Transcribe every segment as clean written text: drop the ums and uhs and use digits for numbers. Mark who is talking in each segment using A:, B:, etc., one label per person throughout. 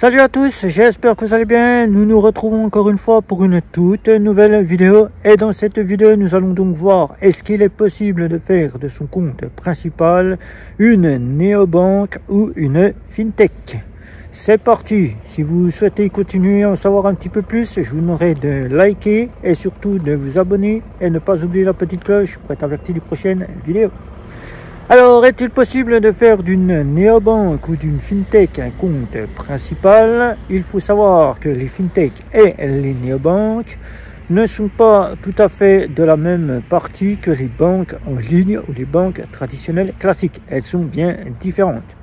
A: Salut à tous, j'espère que vous allez bien. Nous nous retrouvons encore une fois pour une toute nouvelle vidéo. Et dans cette vidéo, nous allons donc voir est-ce qu'il est possible de faire de son compte principal une néobanque ou une fintech. C'est parti. Si vous souhaitez continuer à en savoir un petit peu plus, je vous demanderai de liker et surtout de vous abonner et ne pas oublier la petite cloche pour être averti des prochaines vidéos. Alors, est-il possible de faire d'une néobanque ou d'une fintech un compte principal? Il faut savoir que les fintechs et les néobanques ne sont pas tout à fait de la même partie que les banques en ligne ou les banques traditionnelles classiques. Elles sont bien différentes.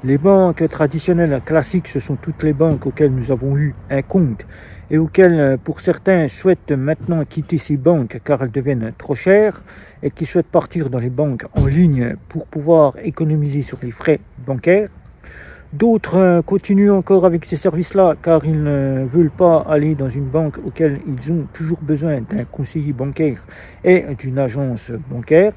A: Les banques traditionnelles classiques, ce sont toutes les banques auxquelles nous avons eu un compte et auxquelles, pour certains, souhaitent maintenant quitter ces banques car elles deviennent trop chères et qui souhaitent partir dans les banques en ligne pour pouvoir économiser sur les frais bancaires. D'autres continuent encore avec ces services-là car ils ne veulent pas aller dans une banque auquel ils ont toujours besoin d'un conseiller bancaire et d'une agence bancaire.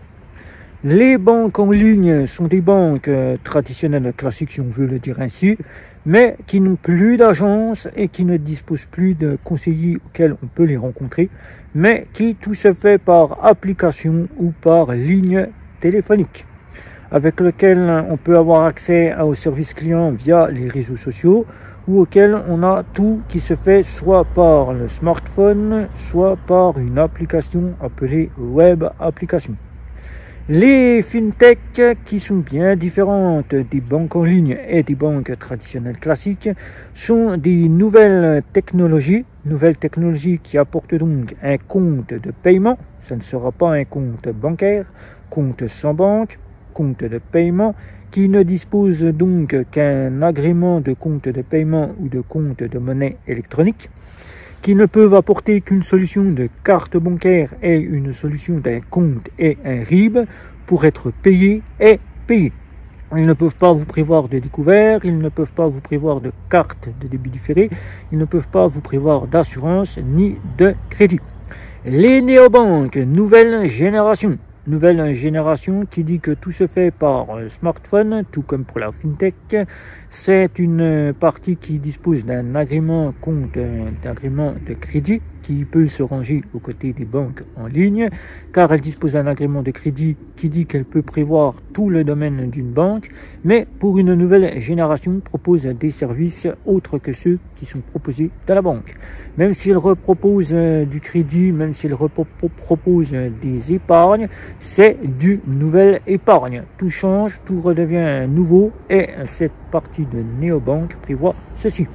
A: Les banques en ligne sont des banques traditionnelles classiques, si on veut le dire ainsi, mais qui n'ont plus d'agence et qui ne disposent plus de conseillers auxquels on peut les rencontrer, mais qui tout se fait par application ou par ligne téléphonique, avec lequel on peut avoir accès aux services clients via les réseaux sociaux, ou auquel on a tout qui se fait soit par le smartphone, soit par une application appelée web application. Les fintechs, qui sont bien différentes des banques en ligne et des banques traditionnelles classiques, sont des nouvelles technologies qui apportent donc un compte de paiement. Ça ne sera pas un compte bancaire, compte sans banque, compte de paiement, qui ne dispose donc qu'un agrément de compte de paiement ou de compte de monnaie électronique, qui ne peuvent apporter qu'une solution de carte bancaire et une solution d'un compte et un RIB pour être payé et payé. Ils ne peuvent pas vous prévoir de découvert, ils ne peuvent pas vous prévoir de carte de débit différé, ils ne peuvent pas vous prévoir d'assurance ni de crédit. Les néobanques, nouvelle génération qui dit que tout se fait par smartphone, tout comme pour la fintech. C'est une partie qui dispose d'un agrément compte, d'agrément de crédit qui peut se ranger aux côtés des banques en ligne, car elle dispose d'un agrément de crédit qui dit qu'elle peut prévoir tout le domaine d'une banque, mais pour une nouvelle génération propose des services autres que ceux qui sont proposés dans la banque. Même s'il repropose du crédit, même s'il propose des épargnes, c'est du nouvel épargne. Tout change, tout redevient nouveau et cette partie de néobanque prévoit ceci.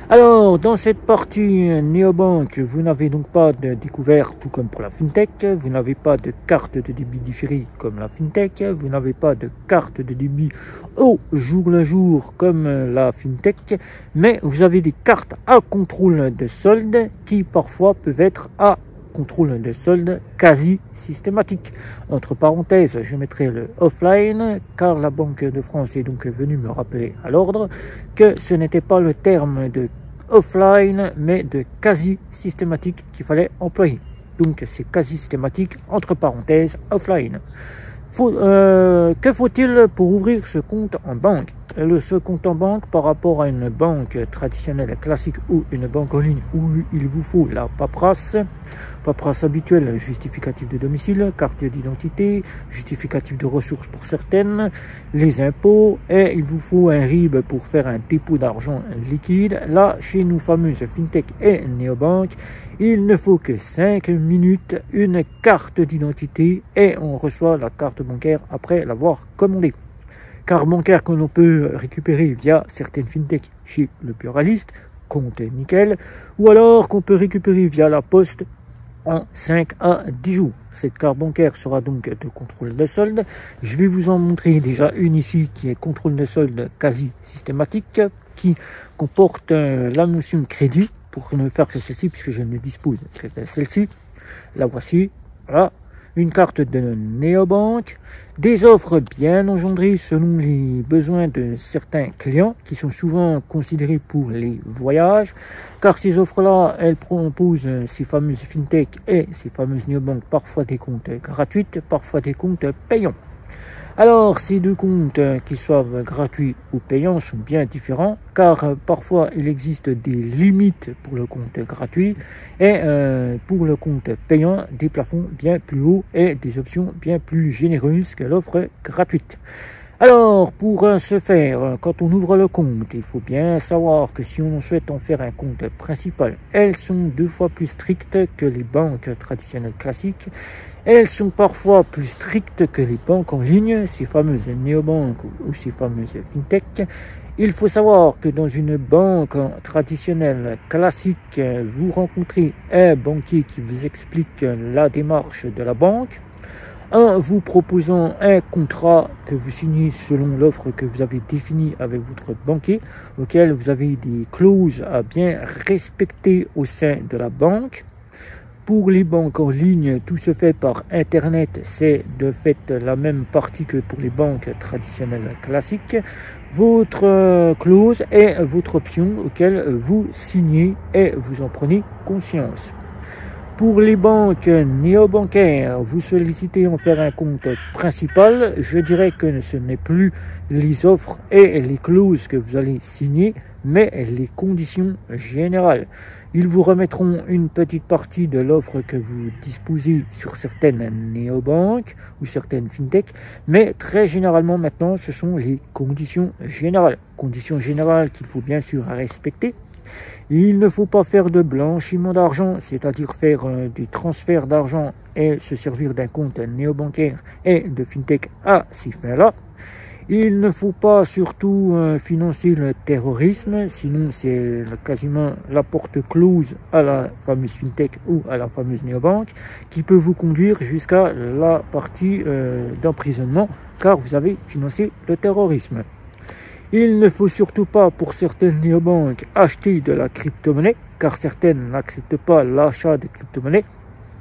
A: Alors, dans cette partie néobanque, vous n'avez donc pas de découvert, tout comme pour la fintech, vous n'avez pas de carte de débit différée comme la fintech, vous n'avez pas de carte de débit au jour le jour comme la fintech, mais vous avez des cartes à contrôle de solde qui parfois peuvent être à contrôle de solde quasi systématique. Entre parenthèses, je mettrai le offline, car la Banque de France est donc venue me rappeler à l'ordre que ce n'était pas le terme de offline, mais de quasi systématique qu'il fallait employer. Donc c'est quasi systématique, entre parenthèses, offline. Que faut-il pour ouvrir ce compte en banque? Ce compte en banque par rapport à une banque traditionnelle classique ou une banque en ligne où il vous faut la paperasse habituelle, justificatif de domicile, carte d'identité, justificatif de ressources pour certaines, les impôts, et il vous faut un RIB pour faire un dépôt d'argent liquide. Là, chez nous, fameuses fintech et néobanques, il ne faut que 5 minutes, une carte d'identité et on reçoit la carte bancaire après l'avoir commandée. Carte bancaire que l'on peut récupérer via certaines fintech chez le Pluraliste, compte nickel, ou alors qu'on peut récupérer via la poste en 5 à 10 jours. Cette carte bancaire sera donc de contrôle de solde. Je vais vous en montrer déjà une ici qui est contrôle de solde quasi systématique, qui comporte la notion de crédit, pour ne faire que celle-ci puisque je ne dispose que de celle-ci. La voici, voilà. Une carte de néobanque, des offres bien engendrées selon les besoins de certains clients qui sont souvent considérés pour les voyages, car ces offres-là, elles proposent ces fameuses fintech et ces fameuses néobanques parfois des comptes gratuits, parfois des comptes payants. Alors, ces deux comptes, qu'ils soient gratuits ou payants, sont bien différents, car parfois il existe des limites pour le compte gratuit et pour le compte payant, des plafonds bien plus hauts et des options bien plus généreuses que l'offre gratuite. Alors, pour ce faire, quand on ouvre le compte, il faut bien savoir que si on souhaite en faire un compte principal, elles sont 2 fois plus strictes que les banques traditionnelles classiques. Elles sont parfois plus strictes que les banques en ligne, ces fameuses néobanques ou ces fameuses fintech. Il faut savoir que dans une banque traditionnelle classique, vous rencontrez un banquier qui vous explique la démarche de la banque, en vous proposant un contrat que vous signez selon l'offre que vous avez définie avec votre banquier, auquel vous avez des clauses à bien respecter au sein de la banque. Pour les banques en ligne, tout se fait par Internet, c'est de fait la même partie que pour les banques traditionnelles classiques. Votre clause est votre option auquel vous signez et vous en prenez conscience. Pour les banques néobancaires, vous sollicitez en faire un compte principal. Je dirais que ce n'est plus les offres et les clauses que vous allez signer, mais les conditions générales. Ils vous remettront une petite partie de l'offre que vous disposez sur certaines néobanques ou certaines fintech, mais très généralement maintenant, ce sont les conditions générales. Conditions générales qu'il faut bien sûr respecter. Il ne faut pas faire de blanchiment d'argent, c'est-à-dire faire des transferts d'argent et se servir d'un compte néobancaire et de fintech à ces fins-là. Il ne faut pas surtout financer le terrorisme, sinon c'est quasiment la porte close à la fameuse fintech ou à la fameuse néobanque qui peut vous conduire jusqu'à la partie d'emprisonnement car vous avez financé le terrorisme. Il ne faut surtout pas, pour certaines néobanques, acheter de la crypto-monnaie, car certaines n'acceptent pas l'achat de crypto-monnaie.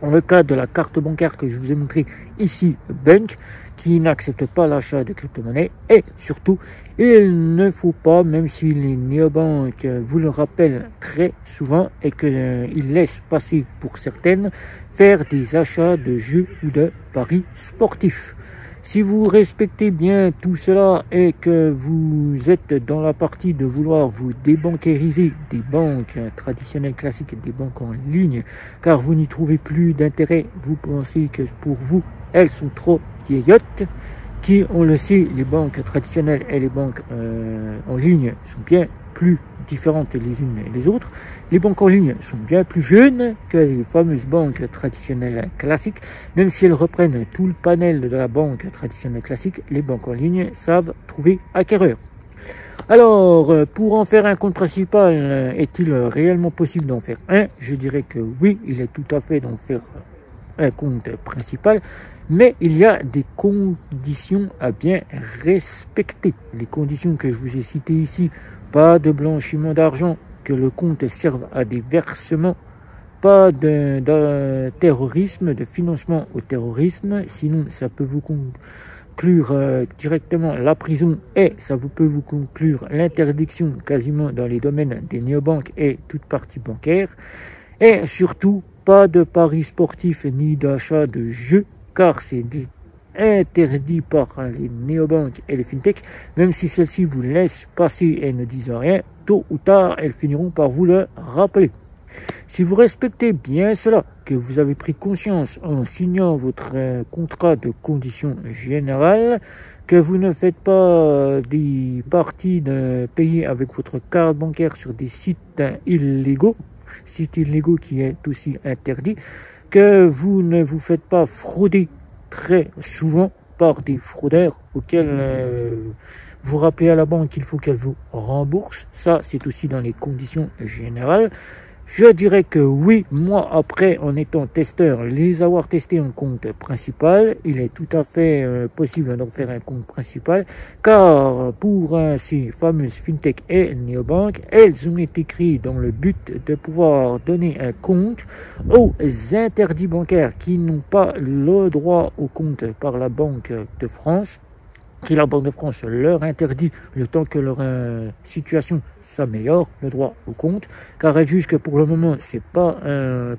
A: Dans le cas de la carte bancaire que je vous ai montré ici, Bank, qui n'accepte pas l'achat de crypto-monnaie. Et surtout, il ne faut pas, même si les néobanques vous le rappellent très souvent et qu'ils laissent passer pour certaines, faire des achats de jeux ou de paris sportifs. Si vous respectez bien tout cela et que vous êtes dans la partie de vouloir vous débancairiser des banques traditionnelles classiques et des banques en ligne, car vous n'y trouvez plus d'intérêt, vous pensez que pour vous, elles sont trop vieillottes, qui, on le sait, les banques traditionnelles et les banques en ligne sont bien plus différentes les unes et les autres. Les banques en ligne sont bien plus jeunes que les fameuses banques traditionnelles classiques. Même si elles reprennent tout le panel de la banque traditionnelle classique, les banques en ligne savent trouver acquéreur. Alors, pour en faire un compte principal, est-il réellement possible d'en faire un? Je dirais que oui, il est tout à fait d'en faire un compte principal, mais il y a des conditions à bien respecter. Les conditions que je vous ai citées ici: pas de blanchiment d'argent, que le compte serve à des versements, pas de terrorisme, de financement au terrorisme, sinon ça peut vous conclure directement la prison et ça peut vous conclure l'interdiction quasiment dans les domaines des néobanques et toute partie bancaire. Et surtout, pas de paris sportifs ni d'achat de jeux, car c'est interdit par les néobanques et les fintech. Même si celles-ci vous laissent passer et ne disent rien, tôt ou tard, elles finiront par vous le rappeler. Si vous respectez bien cela, que vous avez pris conscience en signant votre contrat de conditions générales, que vous ne faites pas des parties de payer avec votre carte bancaire sur des sites illégaux qui est aussi interdit, que vous ne vous faites pas frauder très souvent par des fraudeurs auxquels vous rappelez à la banque qu'il faut qu'elle vous rembourse. Ça, c'est aussi dans les conditions générales. Je dirais que oui, moi, après, en étant testeur, les avoir testés en compte principal, il est tout à fait possible d'en faire un compte principal, car pour ces fameuses fintech et néobanques, elles ont été créées dans le but de pouvoir donner un compte aux interdits bancaires qui n'ont pas le droit au compte par la Banque de France, qui la Banque de France leur interdit le temps que leur situation s'améliore, le droit au compte, car elle juge que pour le moment, c'est pas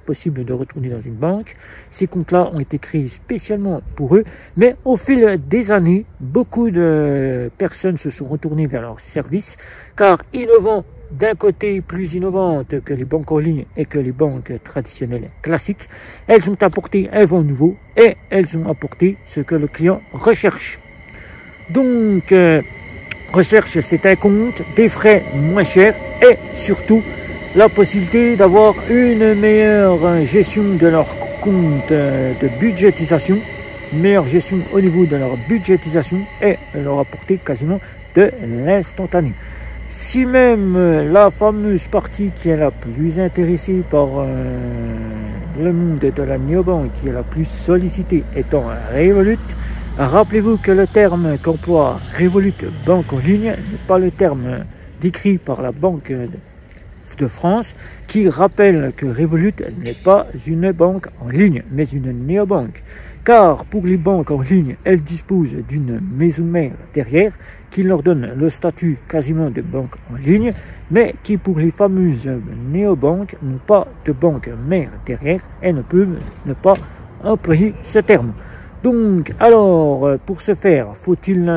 A: possible de retourner dans une banque. Ces comptes-là ont été créés spécialement pour eux, mais au fil des années, beaucoup de personnes se sont retournées vers leurs services, car innovants d'un côté, plus innovantes que les banques en ligne et que les banques traditionnelles classiques, elles ont apporté un vent nouveau et elles ont apporté ce que le client recherche. Donc, recherche, c'est un compte, des frais moins chers et surtout la possibilité d'avoir une meilleure gestion de leur compte de budgétisation, une meilleure gestion au niveau de leur budgétisation et leur apporter quasiment de l'instantané. Si même la fameuse partie qui est la plus intéressée par le monde de la néobanque, qui est la plus sollicitée étant Revolut, rappelez-vous que le terme qu'emploie Revolut banque en ligne n'est pas le terme décrit par la Banque de France, qui rappelle que Revolut n'est pas une banque en ligne, mais une néobanque. Car pour les banques en ligne, elles disposent d'une maison mère derrière, qui leur donne le statut quasiment de banque en ligne, mais qui pour les fameuses néobanques n'ont pas de banque mère derrière et ne peuvent ne pas employer ce terme. Donc, alors, pour ce faire, faut-il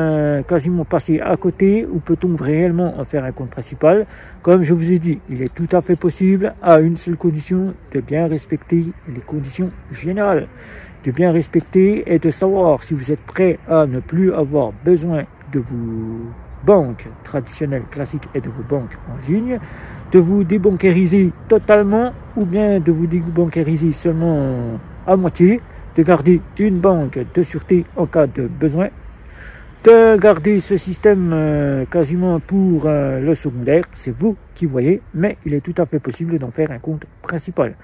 A: quasiment passer à côté ou peut-on réellement en faire un compte principal? Comme je vous ai dit, il est tout à fait possible à une seule condition, de bien respecter les conditions générales. De bien respecter et de savoir si vous êtes prêt à ne plus avoir besoin de vos banques traditionnelles classiques et de vos banques en ligne, de vous débancairiser totalement ou bien de vous débancairiser seulement à moitié, de garder une banque de sûreté en cas de besoin, de garder ce système quasiment pour le secondaire, c'est vous qui voyez, mais il est tout à fait possible d'en faire un compte principal.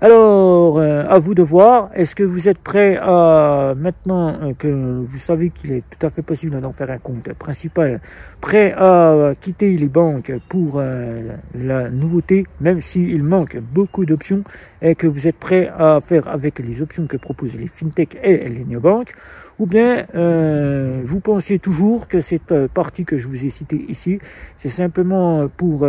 A: Alors, à vous de voir, est-ce que vous êtes prêt à, maintenant que vous savez qu'il est tout à fait possible d'en faire un compte principal, prêt à quitter les banques pour la nouveauté, même s'il manque beaucoup d'options, et que vous êtes prêt à faire avec les options que proposent les fintech et les néobanques, ou bien vous pensez toujours que cette partie que je vous ai citée ici, c'est simplement pour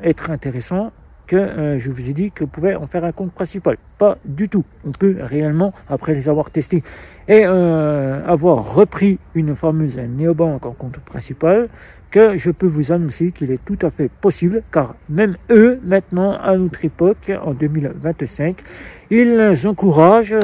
A: être intéressant, que je vous ai dit que vous pouvez en faire un compte principal. Pas du tout. On peut réellement, après les avoir testés et avoir repris une fameuse néobanque en compte principal, que je peux vous annoncer qu'il est tout à fait possible, car même eux, maintenant, à notre époque, en 2025, ils encouragent,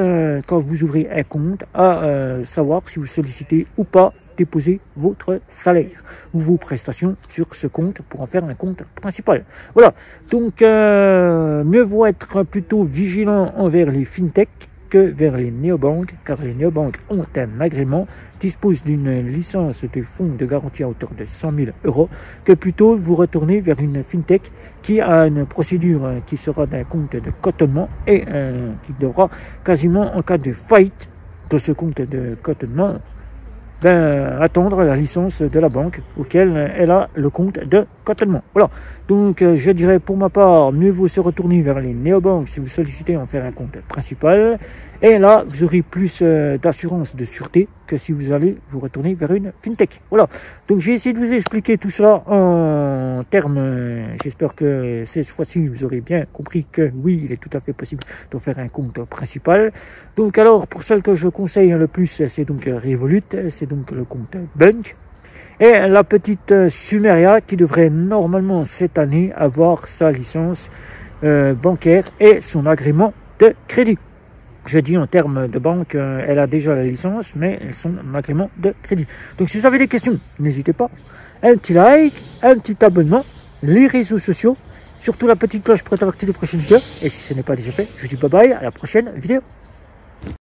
A: quand vous ouvrez un compte, à savoir si vous sollicitez ou pas déposer votre salaire ou vos prestations sur ce compte pour en faire un compte principal. Voilà, donc mieux vaut être plutôt vigilant envers les fintech que vers les néobanques, car les néobanques ont un agrément, disposent d'une licence de fonds de garantie à hauteur de 100 000 €, que plutôt vous retournez vers une fintech qui a une procédure qui sera d'un compte de cotonnement et qui devra quasiment, en cas de faillite de ce compte de cotonnement, attendre la licence de la banque auquel elle a le compte de cotonnement. Voilà, donc je dirais pour ma part, mieux vaut se retourner vers les néobanques si vous sollicitez en faire un compte principal, et là vous aurez plus d'assurance de sûreté que si vous allez vous retourner vers une fintech. Voilà, donc j'ai essayé de vous expliquer tout cela en termes, j'espère que cette fois-ci vous aurez bien compris que oui, il est tout à fait possible d'en faire un compte principal. Donc alors, pour celle que je conseille le plus, c'est donc Revolut, c'est donc le compte Bunk, et la petite Sumeria qui devrait normalement cette année avoir sa licence bancaire et son agrément de crédit. Je dis en termes de banque, elle a déjà la licence, mais son agrément de crédit. Donc si vous avez des questions, n'hésitez pas. Un petit like, un petit abonnement, les réseaux sociaux, surtout la petite cloche pour être averti des prochaines vidéos. Et si ce n'est pas déjà fait, je dis bye bye, à la prochaine vidéo.